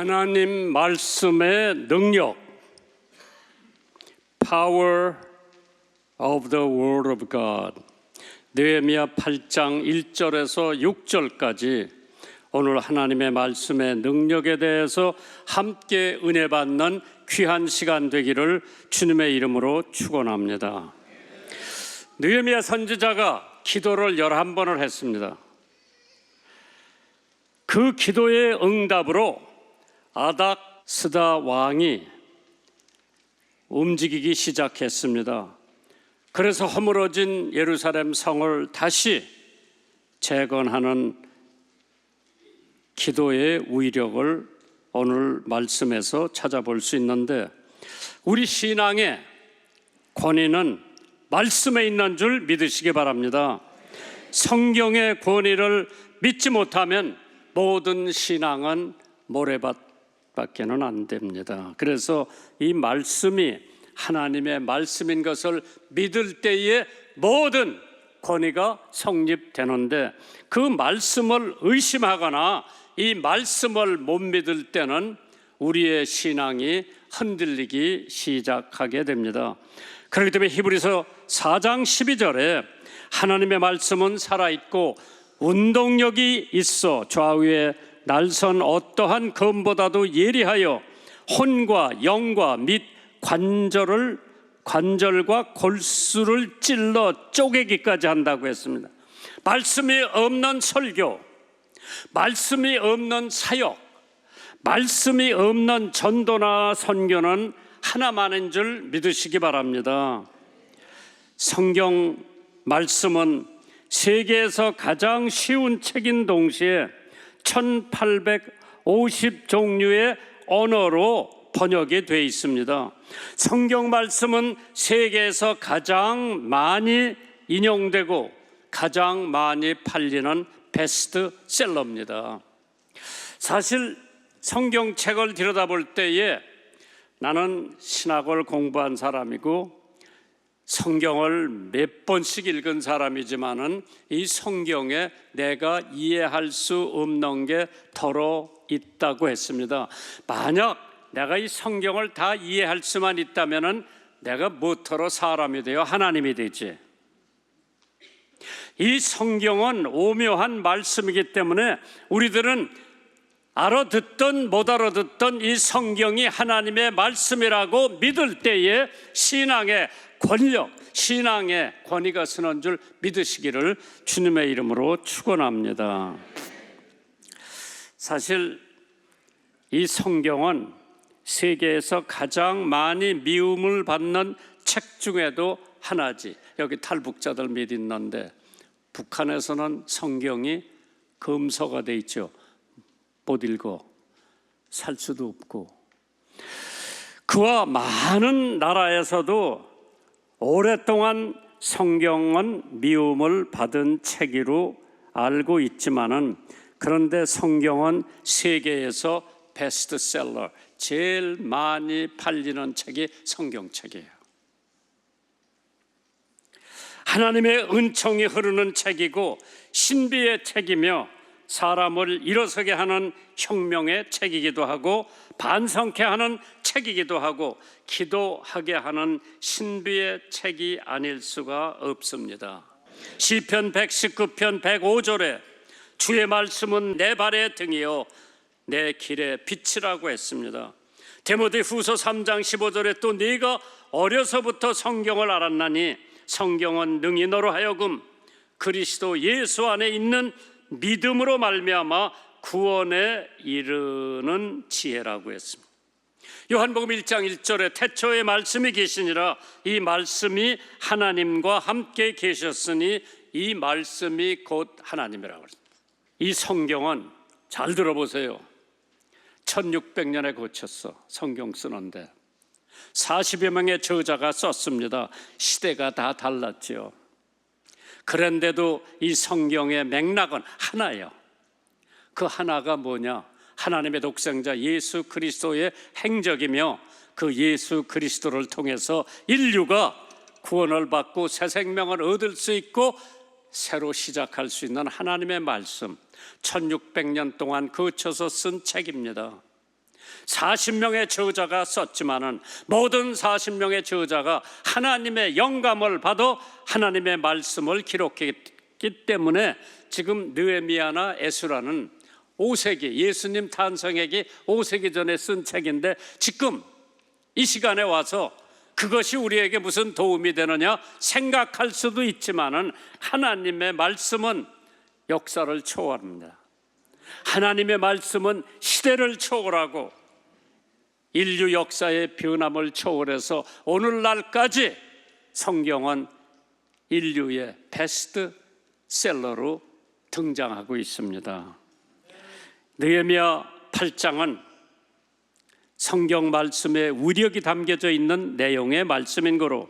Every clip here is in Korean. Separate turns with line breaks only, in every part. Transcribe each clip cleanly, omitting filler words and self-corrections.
하나님 말씀의 능력, Power of the Word of God. 느헤미야 8장 1절에서 6절까지 오늘 하나님의 말씀의 능력에 대해서 함께 은혜 받는 귀한 시간 되기를 주님의 이름으로 축원합니다. 느헤미야 선지자가 기도를 11번을 했습니다. 그 기도의 응답으로 아닥스다 왕이 움직이기 시작했습니다. 그래서 허물어진 예루살렘 성을 다시 재건하는 기도의 위력을 오늘 말씀에서 찾아볼 수 있는데, 우리 신앙의 권위는 말씀에 있는 줄 믿으시기 바랍니다. 성경의 권위를 믿지 못하면 모든 신앙은 모래밭밖에는 안 됩니다. 그래서 이 말씀이 하나님의 말씀인 것을 믿을 때에 모든 권위가 성립되는데, 그 말씀을 의심하거나 이 말씀을 못 믿을 때는 우리의 신앙이 흔들리기 시작하게 됩니다. 그렇기 때문에 히브리서 4장 12절에 하나님의 말씀은 살아있고 운동력이 있어 좌우에 날선 어떠한 검보다도 예리하여 혼과 영과 및 관절과 골수를 찔러 쪼개기까지 한다고 했습니다. 말씀이 없는 설교, 말씀이 없는 사역, 말씀이 없는 전도나 선교는 하나만인 줄 믿으시기 바랍니다. 성경 말씀은 세계에서 가장 쉬운 책인 동시에 1850종류의 언어로 번역이 되어 있습니다. 성경 말씀은 세계에서 가장 많이 인용되고 가장 많이 팔리는 베스트셀러입니다. 사실 성경책을 들여다볼 때에 나는 신학을 공부한 사람이고 성경을 몇 번씩 읽은 사람이지만은 이 성경에 내가 이해할 수 없는 게 더러 있다고 했습니다. 만약 내가 이 성경을 다 이해할 수만 있다면은 내가 무엇으로 사람이 되어 하나님이 되지? 이 성경은 오묘한 말씀이기 때문에 우리들은 알아듣던 못 알아듣던 이 성경이 하나님의 말씀이라고 믿을 때에 신앙의 권력, 신앙의 권위가 서는 줄 믿으시기를 주님의 이름으로 축원합니다. 사실 이 성경은 세계에서 가장 많이 미움을 받는 책 중에도 하나지. 여기 탈북자들 몇 있는데 북한에서는 성경이 검서가 돼 있죠. 못 읽어, 살 수도 없고. 그와 많은 나라에서도 오랫동안 성경은 미움을 받은 책으로 알고 있지만은, 그런데 성경은 세계에서 베스트셀러, 제일 많이 팔리는 책이 성경책이에요. 하나님의 은총이 흐르는 책이고 신비의 책이며 사람을 일어서게 하는 혁명의 책이기도 하고 반성케 하는 책이기도 하고 기도하게 하는 신비의 책이 아닐 수가 없습니다. 시편 119편 105절에 주의 말씀은 내 발의 등이요 내 길의 빛이라고 했습니다. 디모데후서 3장 15절에 또 네가 어려서부터 성경을 알았나니 성경은 능히 너로 하여금 그리스도 예수 안에 있는 믿음으로 말미암아 구원에 이르는 지혜라고 했습니다. 요한복음 1장 1절에 태초에 말씀이 계시니라 이 말씀이 하나님과 함께 계셨으니 이 말씀이 곧 하나님이라고 했습니다. 이 성경은 잘 들어보세요. 1600년에 고쳤어. 성경 쓰는데 40여 명의 저자가 썼습니다. 시대가 다 달랐죠. 그런데도 이 성경의 맥락은 하나예요. 그 하나가 뭐냐? 하나님의 독생자 예수 그리스도의 행적이며 그 예수 그리스도를 통해서 인류가 구원을 받고 새 생명을 얻을 수 있고 새로 시작할 수 있는 하나님의 말씀, 1600년 동안 거쳐서 쓴 책입니다. 40명의 저자가 썼지만은 모든 40명의 저자가 하나님의 영감을 받아 하나님의 말씀을 기록했기 때문에 지금 느헤미야나 에스라는 5세기, 예수님 탄생하기 5세기 전에 쓴 책인데 지금 이 시간에 와서 그것이 우리에게 무슨 도움이 되느냐 생각할 수도 있지만은 하나님의 말씀은 역사를 초월합니다. 하나님의 말씀은 시대를 초월하고 인류 역사의 변함을 초월해서 오늘날까지 성경은 인류의 베스트셀러로 등장하고 있습니다. 느헤미야 8장은 성경 말씀에 위력이 담겨져 있는 내용의 말씀인 거로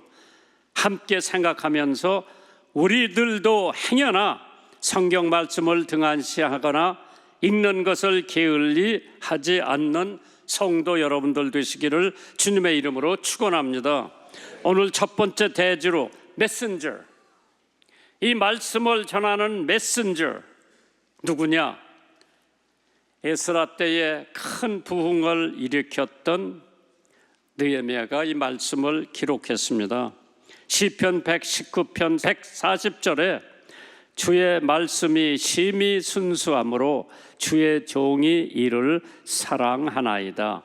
함께 생각하면서 우리들도 행여나 성경 말씀을 등한시하거나 읽는 것을 게을리 하지 않는 성도 여러분들 되시기를 주님의 이름으로 축원합니다. 오늘 첫 번째 대지로 메신저, 이 말씀을 전하는 메신저 누구냐? 에스라 때에 큰 부흥을 일으켰던 느헤미야가 이 말씀을 기록했습니다. 시편 119편 140절에 주의 말씀이 심히 순수함으로 주의 종이 이를 사랑하나이다.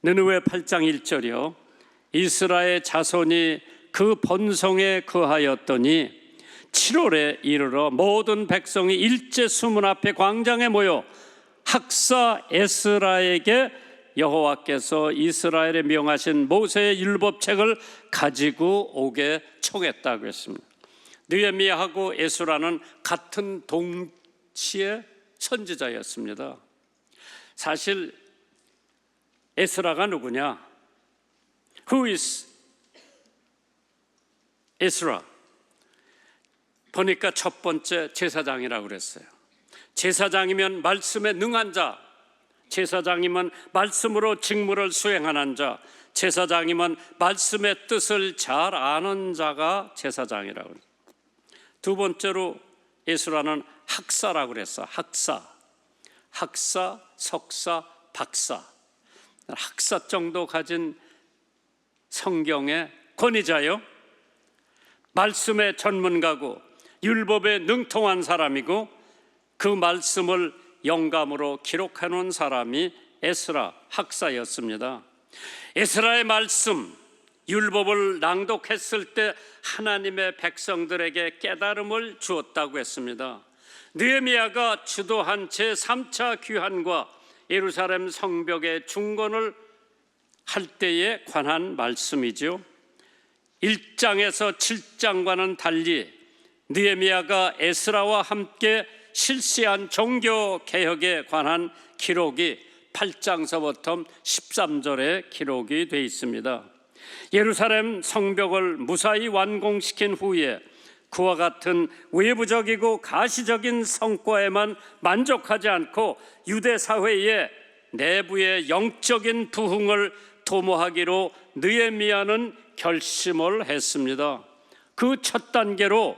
느느웨 8장 1절이요. 이스라엘 자손이 그 번성에 거하였더니 7월에 이르러 모든 백성이 일제 수문 앞에 광장에 모여 학사 에스라에게 여호와께서 이스라엘에 명하신 모세의 율법책을 가지고 오게 청했다고 했습니다. 느헤미야하고 에스라는 같은 동시의 선지자였습니다. 사실 에스라가 누구냐? Who is 에스라? 보니까 첫 번째 제사장이라고 그랬어요. 제사장이면 말씀에 능한 자, 제사장이면 말씀으로 직무를 수행하는 자, 제사장이면 말씀의 뜻을 잘 아는 자가 제사장이라고 그랬어요. 두 번째로 에스라는 학사라고 그랬어. 학사, 석사, 박사. 학사 정도 가진 성경의 권위자요. 말씀의 전문가고 율법에 능통한 사람이고 그 말씀을 영감으로 기록해 놓은 사람이 에스라 학사였습니다. 에스라의 말씀, 율법을 낭독했을 때 하나님의 백성들에게 깨달음을 주었다고 했습니다. 느헤미야가 주도한 제3차 귀환과 예루살렘 성벽의 중건을 할 때에 관한 말씀이죠. 1장에서 7장과는 달리 느헤미야가 에스라와 함께 실시한 종교개혁에 관한 기록이 8장서부터 13절에 기록이 되어 있습니다. 예루살렘 성벽을 무사히 완공시킨 후에 그와 같은 외부적이고 가시적인 성과에만 만족하지 않고 유대 사회의 내부의 영적인 부흥을 도모하기로 느헤미야는 결심을 했습니다. 그 첫 단계로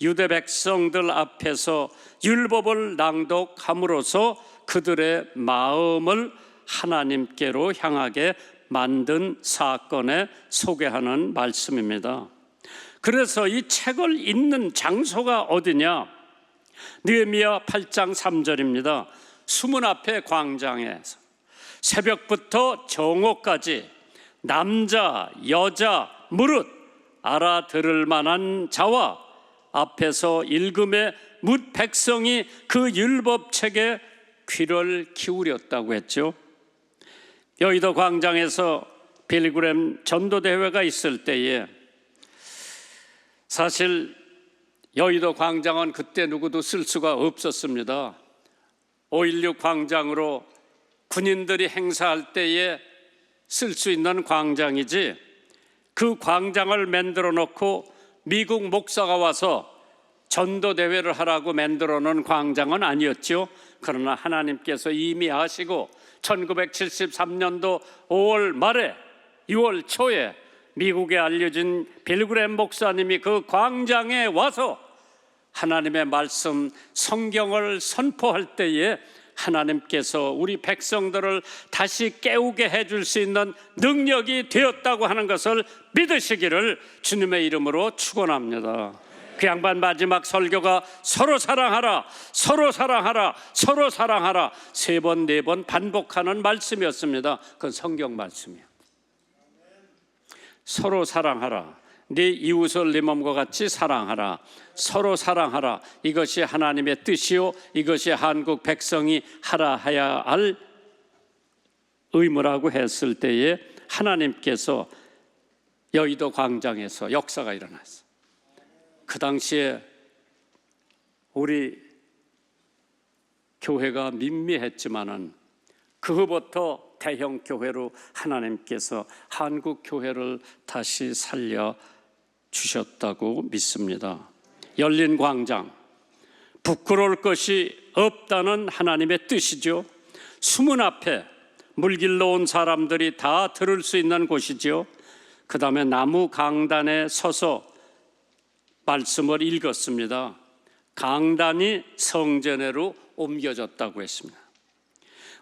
유대 백성들 앞에서 율법을 낭독함으로써 그들의 마음을 하나님께로 향하게 만든 사건에 소개하는 말씀입니다. 그래서 이 책을 읽는 장소가 어디냐? 느헤미야 8장 3절입니다. 수문 앞에 광장에서 새벽부터 정오까지 남자, 여자, 무릇 알아들을 만한 자와 앞에서 읽음에 뭇 백성이 그 율법책에 귀를 기울였다고 했죠. 여의도 광장에서 빌그램 전도대회가 있을 때에 사실 여의도 광장은 그때 누구도 쓸 수가 없었습니다. 5.16 광장으로 군인들이 행사할 때에 쓸 수 있는 광장이지 그 광장을 만들어 놓고 미국 목사가 와서 전도대회를 하라고 만들어 놓은 광장은 아니었죠. 그러나 하나님께서 이미 아시고 1973년도 5월 말에 6월 초에 미국에 알려진 빌그램 목사님이 그 광장에 와서 하나님의 말씀 성경을 선포할 때에 하나님께서 우리 백성들을 다시 깨우게 해줄 수 있는 능력이 되었다고 하는 것을 믿으시기를 주님의 이름으로 축원합니다. 그 양반 마지막 설교가 서로 사랑하라, 서로 사랑하라, 서로 사랑하라 3번, 4번 반복하는 말씀이었습니다. 그건 성경 말씀이에요. 서로 사랑하라, 네 이웃을 네 몸과 같이 사랑하라, 서로 사랑하라. 이것이 하나님의 뜻이요, 이것이 한국 백성이 하라 해야 할 의무라고 했을 때에 하나님께서 여의도 광장에서 역사가 일어났어요. 그 당시에 우리 교회가 민미했지만은 그후부터 대형 교회로 하나님께서 한국 교회를 다시 살려 주셨다고 믿습니다. 열린 광장, 부끄러울 것이 없다는 하나님의 뜻이죠. 수문 앞에 물길로 온 사람들이 다 들을 수 있는 곳이죠. 그 다음에 나무 강단에 서서 말씀을 읽었습니다. 강단이 성전으로 옮겨졌다고 했습니다.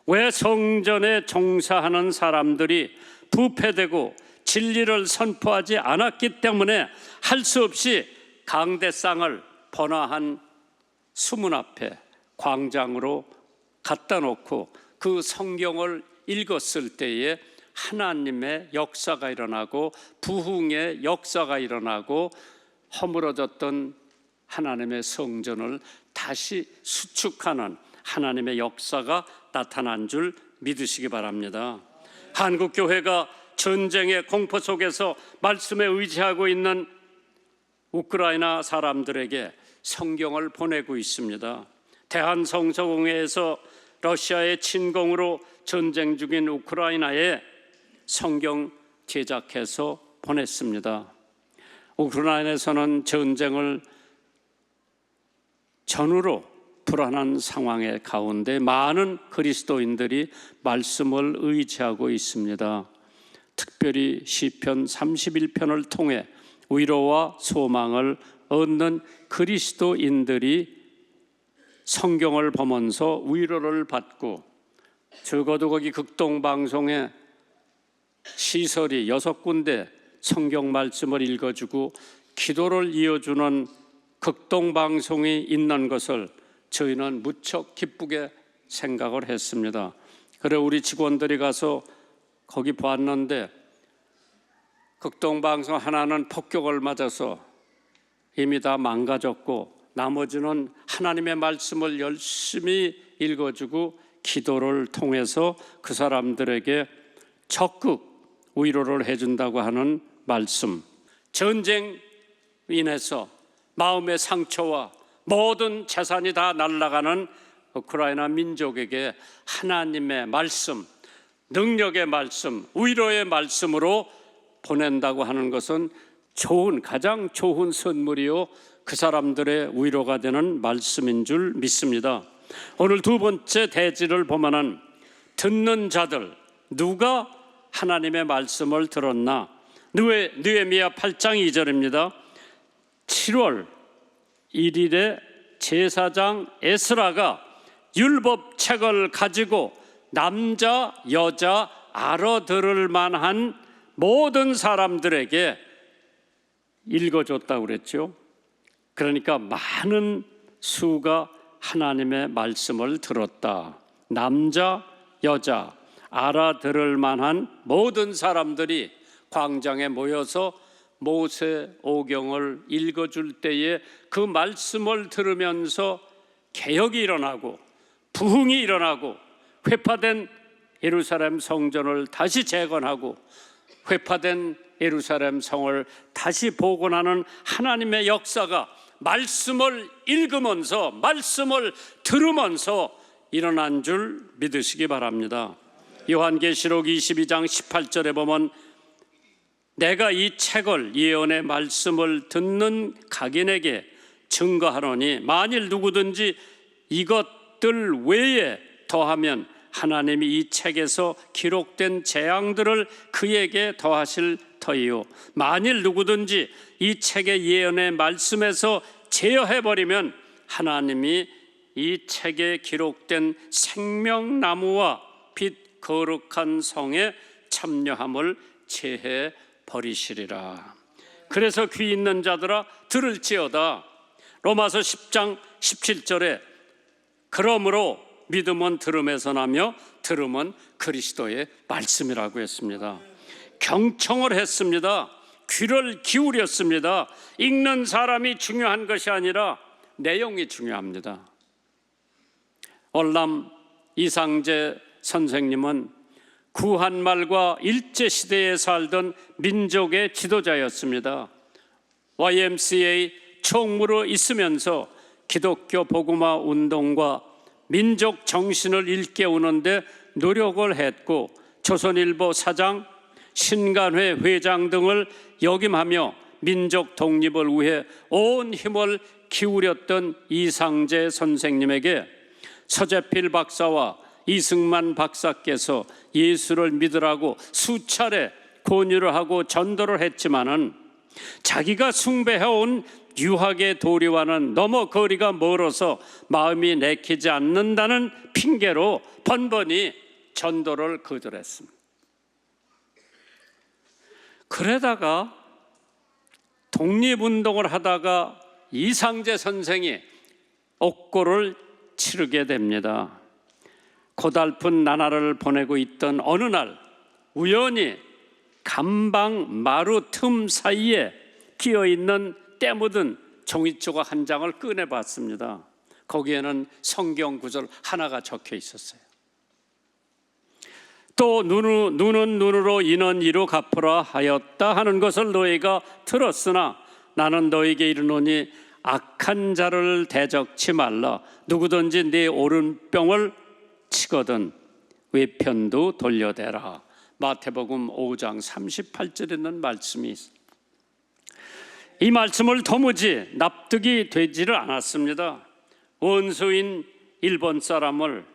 왜 성전에 종사하는 사람들이 부패되고 진리를 선포하지 않았기 때문에 할 수 없이 강대상을 번화한 수문 앞에 광장으로 갖다 놓고 그 성경을 읽었을 때에 하나님의 역사가 일어나고 부흥의 역사가 일어나고 허물어졌던 하나님의 성전을 다시 수축하는 하나님의 역사가 나타난 줄 믿으시기 바랍니다. 한국 교회가 전쟁의 공포 속에서 말씀에 의지하고 있는 우크라이나 사람들에게 성경을 보내고 있습니다. 대한성서공회에서 러시아의 침공으로 전쟁 중인 우크라이나에 성경 제작해서 보냈습니다. 우크라이나에서는 전쟁을 전후로 불안한 상황의 가운데 많은 그리스도인들이 말씀을 의지하고 있습니다. 특별히 시편 31편을 통해 위로와 소망을 얻는 그리스도인들이 성경을 보면서 위로를 받고, 적어도 거기 극동방송에 시설이 6군데 성경 말씀을 읽어주고 기도를 이어주는 극동방송이 있는 것을 저희는 무척 기쁘게 생각을 했습니다. 그래 우리 직원들이 가서 거기 봤는데 극동방송 하나는 폭격을 맞아서 이미 다 망가졌고 나머지는 하나님의 말씀을 열심히 읽어주고 기도를 통해서 그 사람들에게 적극 위로를 해준다고 하는 말씀. 전쟁 인해서 마음의 상처와 모든 재산이 다 날아가는 우크라이나 민족에게 하나님의 말씀, 능력의 말씀, 위로의 말씀으로 보낸다고 하는 것은 가장 좋은 선물이요 그 사람들의 위로가 되는 말씀인 줄 믿습니다. 오늘 두 번째 대지를 보면은 듣는 자들, 누가 하나님의 말씀을 들었나? 느헤미야 8장 2절입니다. 7월 1일에 제사장 에스라가 율법책을 가지고 남자, 여자 알아들을 만한 모든 사람들에게 읽어줬다고 그랬죠. 그러니까 많은 수가 하나님의 말씀을 들었다. 남자, 여자 알아들을 만한 모든 사람들이 광장에 모여서 모세오경을 읽어줄 때에 그 말씀을 들으면서 개혁이 일어나고 부흥이 일어나고 회파된 예루살렘 성전을 다시 재건하고 회파된 예루살렘 성을 다시 복원하는 하나님의 역사가 말씀을 읽으면서 말씀을 들으면서 일어난 줄 믿으시기 바랍니다. 요한계시록 22장 18절에 보면 내가 이 책을 예언의 말씀을 듣는 각인에게 증거하노니 만일 누구든지 이것들 외에 더하면 하나님이 이 책에서 기록된 재앙들을 그에게 더하실 터이요 만일 누구든지 이 책의 예언의 말씀에서 제어해버리면 하나님이 이 책에 기록된 생명나무와 빛 거룩한 성에 참여함을 제해 버리시리라. 그래서 귀 있는 자들아 들을지어다. 로마서 10장 17절에 그러므로 믿음은 들음에서 나며 들음은 그리스도의 말씀이라고 했습니다. 경청을 했습니다. 귀를 기울였습니다. 읽는 사람이 중요한 것이 아니라 내용이 중요합니다. 월남 이상재 선생님은 구한말과 일제시대에 살던 민족의 지도자였습니다. YMCA 총무로 있으면서 기독교 복음화 운동과 민족 정신을 일깨우는데 노력을 했고 조선일보 사장, 신간회 회장 등을 역임하며 민족 독립을 위해 온 힘을 기울였던 이상재 선생님에게 서재필 박사와 이승만 박사께서 예수를 믿으라고 수차례 권유를 하고 전도를 했지만은 자기가 숭배해온 유학의 도리와는 너무 거리가 멀어서 마음이 내키지 않는다는 핑계로 번번이 전도를 거절했습니다. 그러다가 독립운동을 하다가 이상재 선생이 옥고를 치르게 됩니다. 고달픈 나날을 보내고 있던 어느 날 우연히 감방 마루 틈 사이에 끼어있는 때 묻은 종이조각 한 장을 꺼내봤습니다. 거기에는 성경 구절 하나가 적혀 있었어요. 또 눈은 눈으로 이는 이로 갚으라 하였다 하는 것을 너희가 들었으나 나는 너희에게 이르노니 악한 자를 대적치 말라. 누구든지 네 오른병을 치거든 외편도 돌려대라. 마태복음 5장 38절에 있는 말씀이 있습니다. 이 말씀을 도무지 납득이 되지를 않았습니다. 원수인 일본 사람을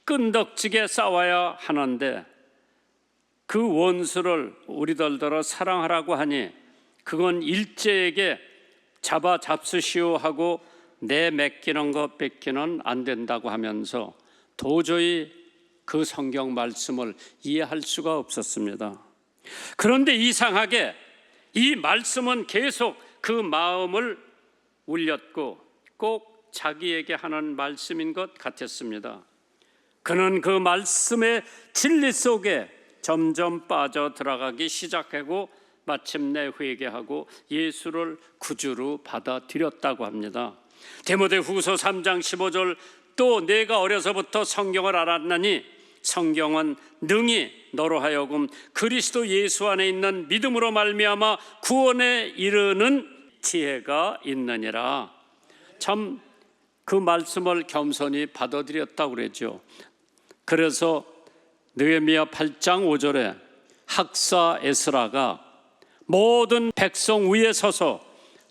끈덕지게 싸워야 하는데 그 원수를 우리들더러 사랑하라고 하니 그건 일제에게 잡수시오 하고 내 맡기는 것 뺏기는 안 된다고 하면서 도저히 그 성경 말씀을 이해할 수가 없었습니다. 그런데 이상하게 이 말씀은 계속 그 마음을 울렸고 꼭 자기에게 하는 말씀인 것 같았습니다. 그는 그 말씀의 진리 속에 점점 빠져 들어가기 시작하고 마침내 회개하고 예수를 구주로 받아들였다고 합니다. 디모데후서 3장 15절 또 내가 어려서부터 성경을 알았나니 성경은 능히 너로 하여금 그리스도 예수 안에 있는 믿음으로 말미암아 구원에 이르는 지혜가 있느니라. 참 그 말씀을 겸손히 받아들였다고 그러죠. 그래서 느헤미야 8장 5절에 학사 에스라가 모든 백성 위에 서서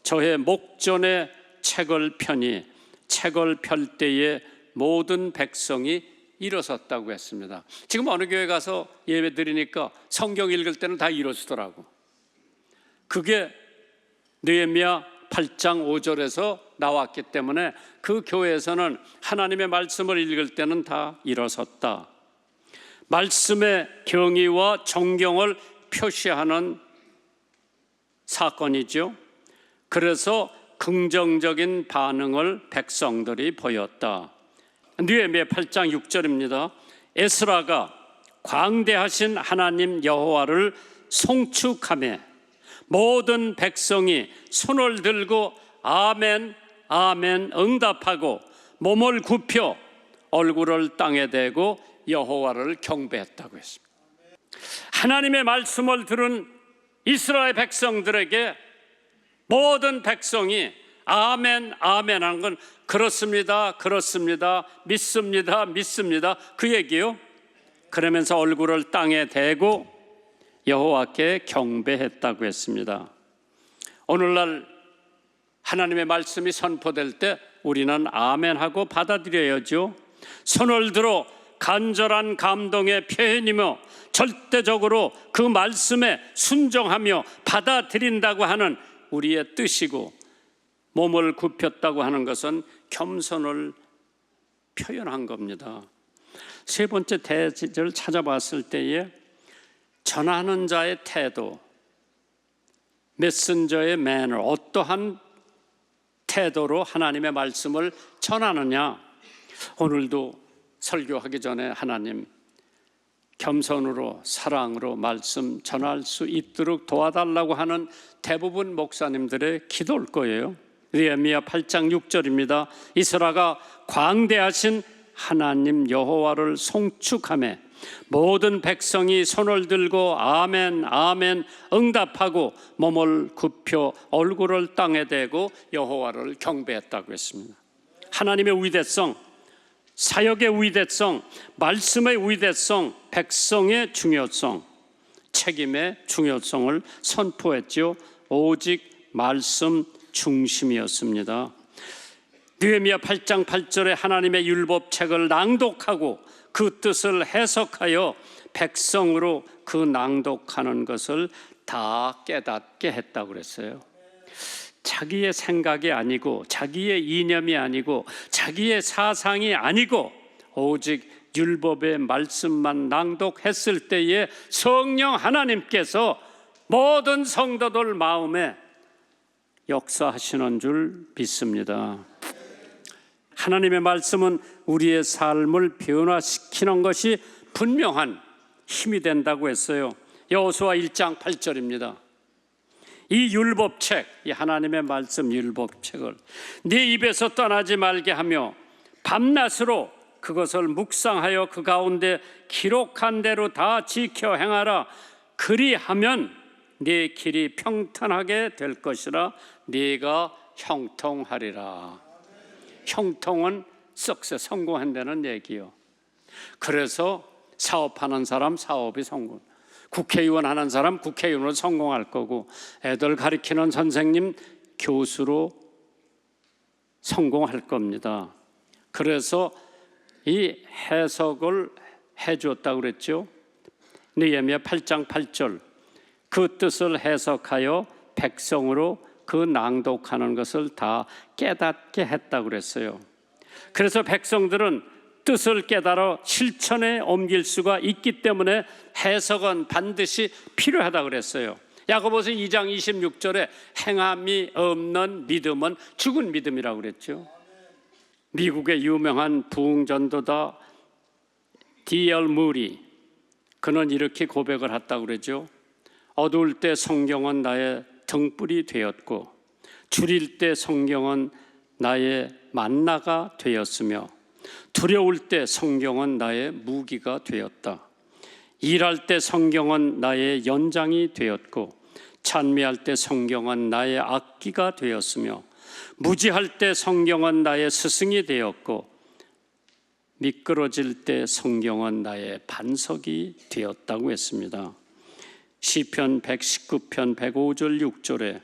저의 목전에 책을 펴니 책을 펼 때에 모든 백성이 일어섰다고 했습니다. 지금 어느 교회 가서 예배 드리니까 성경 읽을 때는 다 일어서더라고. 그게 느헤미야 8장 5절에서 나왔기 때문에 그 교회에서는 하나님의 말씀을 읽을 때는 다 일어섰다. 말씀의 경의와 존경을 표시하는 사건이죠. 그래서 긍정적인 반응을 백성들이 보였다. 느헤미야 8장 6절입니다. 에스라가 광대하신 하나님 여호와를 송축하며 모든 백성이 손을 들고 아멘 아멘 응답하고 몸을 굽혀 얼굴을 땅에 대고 여호와를 경배했다고 했습니다. 하나님의 말씀을 들은 이스라엘 백성들에게 모든 백성이 아멘 아멘 하는 건 그렇습니다 그렇습니다 믿습니다 믿습니다 그 얘기요. 그러면서 얼굴을 땅에 대고 여호와께 경배했다고 했습니다. 오늘날 하나님의 말씀이 선포될 때 우리는 아멘하고 받아들여야죠. 손을 들어 간절한 감동의 표현이며 절대적으로 그 말씀에 순종하며 받아들인다고 하는 우리의 뜻이고 몸을 굽혔다고 하는 것은 겸손을 표현한 겁니다. 세 번째 대지를 찾아봤을 때에 전하는 자의 태도, 메신저의 매너, 어떠한 태도로 하나님의 말씀을 전하느냐. 오늘도 설교하기 전에 하나님 겸손으로 사랑으로 말씀 전할 수 있도록 도와달라고 하는 대부분 목사님들의 기도일 거예요. 느헤미야 8장 6절입니다. 이스라가 광대하신 하나님 여호와를 송축하며 모든 백성이 손을 들고 아멘 아멘 응답하고 몸을 굽혀 얼굴을 땅에 대고 여호와를 경배했다고 했습니다. 하나님의 위대성, 사역의 위대성, 말씀의 위대성, 백성의 중요성, 책임의 중요성을 선포했죠. 오직 말씀 중심이었습니다. 느헤미야 8장 8절에 하나님의 율법책을 낭독하고 그 뜻을 해석하여 백성으로 그 낭독하는 것을 다 깨닫게 했다고 그랬어요. 자기의 생각이 아니고 자기의 이념이 아니고 자기의 사상이 아니고 오직 율법의 말씀만 낭독했을 때에 성령 하나님께서 모든 성도들 마음에 역사하시는 줄 믿습니다. 하나님의 말씀은 우리의 삶을 변화시키는 것이 분명한 힘이 된다고 했어요. 여호수아 1장 8절입니다. 이 율법책, 이 하나님의 말씀 율법책을 네 입에서 떠나지 말게 하며 밤낮으로 그것을 묵상하여 그 가운데 기록한 대로 다 지켜 행하라. 그리하면 네 길이 평탄하게 될 것이라. 네가 형통하리라. 형통은 석세 성공한다는 얘기요. 그래서 사업하는 사람 사업이 성공, 국회의원 하는 사람 국회의원으로 성공할 거고, 애들 가르치는 선생님 교수로 성공할 겁니다. 그래서 이 해석을 해주었다고 그랬죠. 느헤미야 8장 8절 그 뜻을 해석하여 백성으로 그 낭독하는 것을 다 깨닫게 했다고 그랬어요. 그래서 백성들은 뜻을 깨달아 실천에 옮길 수가 있기 때문에 해석은 반드시 필요하다고 그랬어요. 야고보서 2장 26절에 행함이 없는 믿음은 죽은 믿음이라고 그랬죠. 미국의 유명한 부흥전도자 D.L. 무리, 그는 이렇게 고백을 했다고 그러죠. 어두울 때 성경은 나의 등불이 되었고 줄일 때 성경은 나의 만나가 되었으며 두려울 때 성경은 나의 무기가 되었다. 일할 때 성경은 나의 연장이 되었고 찬미할 때 성경은 나의 악기가 되었으며 무지할 때 성경은 나의 스승이 되었고 미끄러질 때 성경은 나의 반석이 되었다고 했습니다. 시편 119편 105절 6절에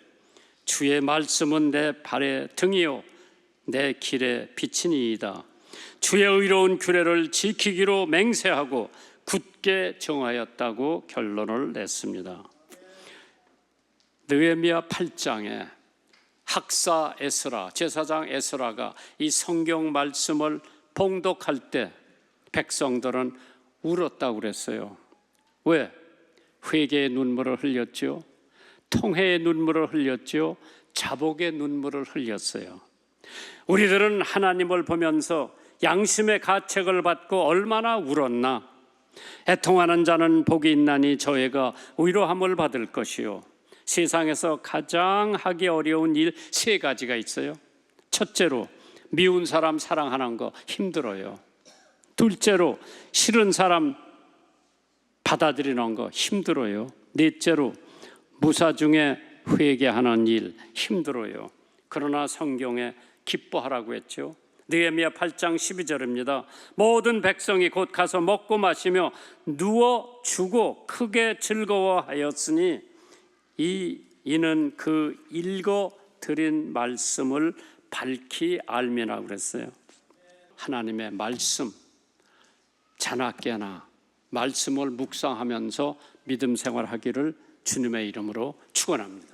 주의 말씀은 내 발의 등이요 내 길의 빛이니이다. 주의 의로운 규례를 지키기로 맹세하고 굳게 정하였다고 결론을 냈습니다. 느헤미야 8장에 학사 에스라, 제사장 에스라가 이 성경 말씀을 봉독할 때 백성들은 울었다고 그랬어요. 왜? 회개의 눈물을 흘렸죠. 통회의 눈물을 흘렸죠. 자복의 눈물을 흘렸어요. 우리들은 하나님을 보면서 양심의 가책을 받고 얼마나 울었나. 애통하는 자는 복이 있나니 저희가 위로함을 받을 것이요. 세상에서 가장 하기 어려운 일 3가지가 있어요. 첫째로 미운 사람 사랑하는 거 힘들어요. 둘째로 싫은 사람 받아들이는 거 힘들어요. 넷째로 무사 중에 회개하는 일 힘들어요. 그러나 성경에 기뻐하라고 했죠. 느헤미야 8장 12절입니다. 모든 백성이 곧 가서 먹고 마시며 누워 주고 크게 즐거워하였으니 이는 그 읽어 드린 말씀을 밝히 알미라고 그랬어요. 하나님의 말씀 자나깨나 말씀을 묵상하면서 믿음 생활하기를 주님의 이름으로 축원합니다.